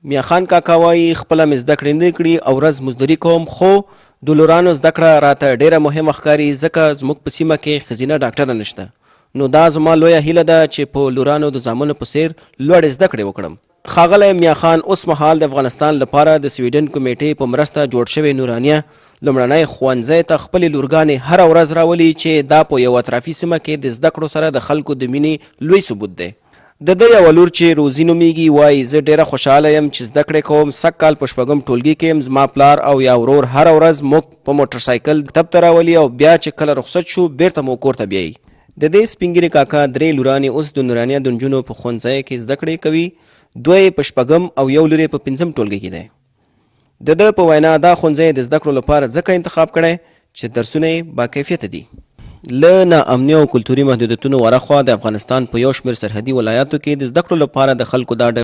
میا خان کاکا وایي خپله مې زده کړې نه کړي او ورځ مزدوري کوم، خو د لورانو زده کړه راته ډیره مهمه ښکاري ځکه زموږ په سیمه کې ښځینه ډاکټره نشته. نو دا زما لویه هیله ده چې په لورانو د زامنو په څیر لوړې زده کړې وکړم. ښاغلی میا خان اوس مهال د افغانستان لپاره د سویډن کمیټې په مرسته جوړ شوی نورانیه لومړنی ښوونځی ته خپلې لورګانې هره ورځ راولي چې دا په یو اطرافي سیمه کې د زده کړو سره د خلکو د مینې لوی ثبوت دی. د ده یوه لور چې روزي نومیږي وایي زه ډیره خوشحاله یم چې زده کړې کوم. سږ کال په 6 ټولګي کې یم. زما پلار او یا ورور هره ورځ موږ په موټر سایکل کتاب ته راولي او بیا چې کله رخصت شو بیرته مو کور ته بیایي. د دې سپین ږیري کاکا 3 لورانې اوس د نورانیه د نجونو په ښوونځي کې زده کړې کوي. 2 په 6 او یو لور په 5 ټولګي کې دی. د ده په وینا دا ښوونځی د زده کړو لپاره ځکه انتخاب کړی چې درسونه یې باکیفیته دي. له ناامني او کلتوري محدودیتونو ورهخوا د افغانستان په یو شمېر سرحدي ولایاتو کې د زده کړو لپاره د خلکو دا